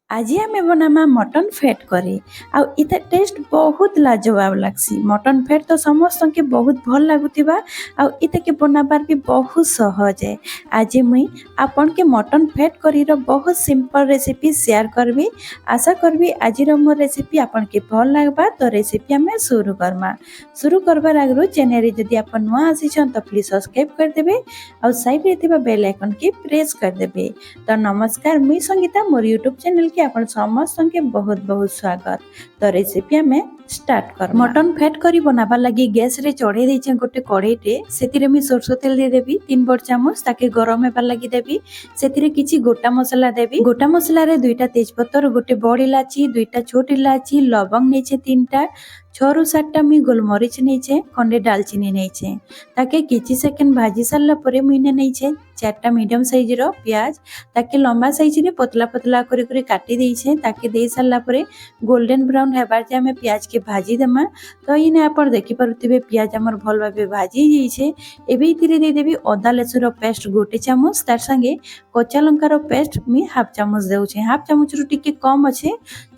आज आमे बनामा mutton fat करे आउ इता टेस्ट बहुत लाजवाब लागसी। मटन फैट तो समस्त के बहुत भल लागुतिबा आउ इता के बनाबार भी बहुत सहज है। आज मुई आपन के मटन फैट करी रो बहुत सिंपल रेसिपी शेयर करबी। आशा करबी आज रो मोर रेसिपी आपन के भल लागबा। तो रेसिपी हमें शुरू करमा। शुरू करबार आगरु चैनल रे जदि आपन नुआ आसीछन तो प्लीज सब्सक्राइब कर देबे और साइड रे थिबा बेल आइकन के प्रेस कर देबे। तो नमस्कार, मुई संगीता मोर यूट्यूब चैनल के आपन समस्त के बहुत बहुत स्वागत। तो रेसिपी में स्टार्ट कर। मटन फैट करी बनाबा लगी गैस रे चढ़े देछे गोटे कढ़ई टे। सेतिरे मी सरसो तेल दे देबी 3 बड़ चामच, ताके गरम हेबार लगी देबी। सेतिरे किछि गोटा मसला देबी। गोटा मसला रे 2टा तेजपत्तर, गोटे बड़ इलाची, 2टा छोट इलाची, लवंग नेछे 3टा, 6 रु 7टा मी गोलमरीच नेछे, खंडे दालचीनी नेछे। ताके किछि सेकंड भाजी सारला परे मुइने नेछे 4टा मीडियम साइज रो प्याज, ताके लंबा साइज रे पतला पतला करी करी काटी देइछे। ताके देई सारला परे गोल्डन ब्राउन हेबार जे हमें प्याज के भाजी देमा। तो इने आपण देखि पारुथिबे प्याज हमर भल भाबे भाजी जेइछे। एबे इतिरे दे देबी अदा लहसुन रो पेस्ट गोटे चामच, तार संगे कच्चा लंका रो पेस्ट मी हाफ चामच देउछे। हाफ चामच रु टिके कम अच्छे,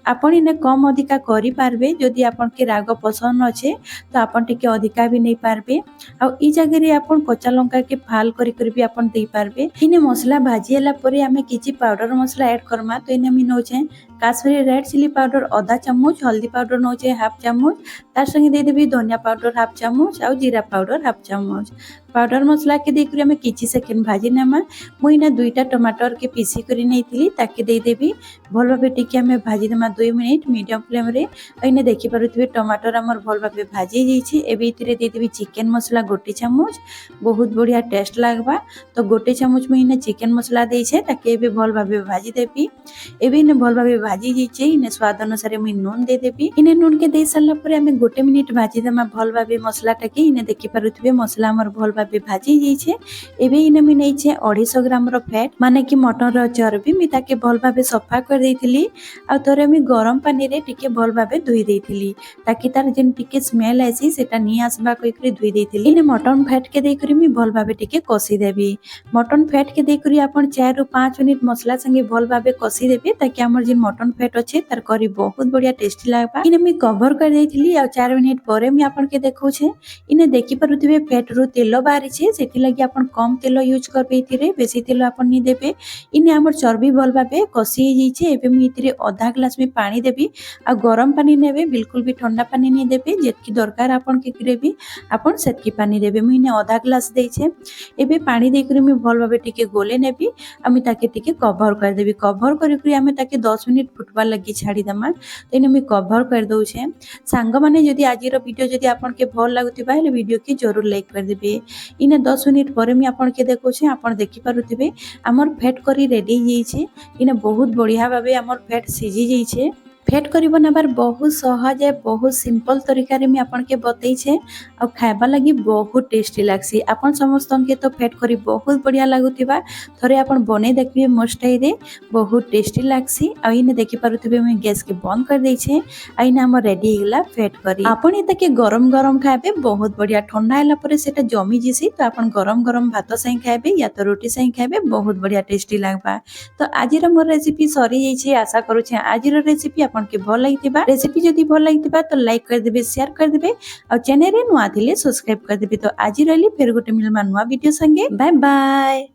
आपण इने कम अधिका करि पारबे। जदि आपण के राग पसंद अच्छे तो आपण टिके अधिका भी नहीं पारबे। आ ई जगह रे आपण कच्चा लंका के फाल करि करि भी आपण देई पारबे। इने मसला भाजी हला परे हमें किछि पाउडर मसला ऐड करमा। तो इने मी नोचे काश्मीरी रेड चिली पाउडर आधा चामच, हल्दी पाउडर नोचे हाफ चामच, तार संगे दे देबी धनिया पाउडर हाफ चामच आ जीरा पाउडर हाफ चामच। पाउडर मसला के देकरी हमें किछि सेकंड भाजी नेमा। मुइना 2टा टमाटर के पीसी करी नेइतिली, ताके दे देबी भल भाबे टिके हमें भाजी देमा 2 मिनिट मीडियम फ्लेम रे। इने देखि पारुथिबे टमाटर हमर भल भाबे भाजी जेइछि। एबे इतिरे दे देबी चिकन मसला गोटे चामच, बहुत बढ़िया टेस्ट लागबा। तो गोटे चामच मुइने चिकन मसला देइछे, ताके एबे भल भाबे भाजी देबी। एबे इने भल भाबे भाजी जेइछे। इने स्वाद अनुसार मुइ नून दे देबी। इने नून के दे सारला परे हमें गोटे मिनिट भाजी देमा भल भाबे मसला टाके। इने देखि पारुथिबे मसला हमर भल भाबे भाजी जेइछे। एबे इने मी नेइछे 250 ग्राम रो फैट, माने कि मटन रो चर्बी मी ताके भल भाबे सफा कर देइतिली। आ तोरे मी गरम पानी रे टिके भल भाबे धोई देइतिली, ताकि तार जेन टिके स्मेल आसी सेटा नि आसबा कई करी धोई देइतिली। इने मटन फैट के देई करी मी भल भाबे टिके कसी देबी। मटन फैट के देई करी आपण 4 रु 5 मिनिट मसला संगे भल भाबे कसी देबे, ताकि हमर जेन मटन फैट अच्छे तार करी बहुत बढ़िया टेस्टी लागबा। इने मी कवर कर देइतिली आ 4 मिनिट परे मी आपण के देखौछे। इने देखि पारुथिबे फैट रु तेल बाहरी छे, सेति लागि आपण कम तेल यूज करबे। इतिरे बेसी तेल आपण नि देबे। इने हमर चर्बी भल भाबे कसी जेइछे। एबे मी इतिरे आधा ग्लास में पानी देबी आ गरम पानी नेबे, बिल्कुल भी ठंडा पानी नि देबे। जेतकी दरकार आपण के ग्रेवी आपण सेतकी पानी देबे। मी इने आधा ग्लास देइछे। एबे पानी देई करी मी भल भाबे टिके गोले नेबी। आ मी ताके टिके कवर कर देबी। कवर करी करी हमें ताके 10 मिनिट फुटबार लगी छाड़ी दमा। तो इने मी कवर कर दउछे। सांग माने जदि आजि रो वीडियो जदि आपन के भल लागुतिबा हेले वीडियो के जरूर लाइक कर देबे। इने 10 मिनिट परे मी आपन के देखौछे। आपन देखि पारुथिबे हमर फैट करी रेडी जेइछे। इने बहुत बढ़िया भाबे हमर फैट सिझी जेइछे। फैट करी बनाबार बहुत सहज है, बहुत सिंपल तरीका रे मी आपन के बतैछे। आ खाइबा लगी बहुत टेस्टी लागसी। आपन समस्त के तो फैट करी बहुत बढ़िया लागुतिबा। थरे आपन बने देखबे मोर स्टाइल रे, बहुत टेस्टी लागसी। आ इने देखि पारुथिबे मैं गैस के बंद कर देइछे। आ इने हमर रेडी हिगला फैट करी। आपन इता के गरम गरम खाइबे बहुत बढ़िया। ठंडा हैला परे सेटा जमी जिसी। तो आपन गरम गरम भात संग खाइबे या तो रोटी संग खाइबे, बहुत बढ़िया टेस्टी लागबा। तो आज रो मोर रेसिपी सरी जाइछे। आशा करू छे आज रो रेसिपी आपन के भल लागितिबा। रेसिपी जदि भल लागितिबा तो लाइक कर देबे, शेयर कर देबे और चैनल रे नुआ थिले सब्सक्राइब कर देबे। तो आज रहली फेर गोटे मिलमा नुआ वीडियो संगे। Bye bye.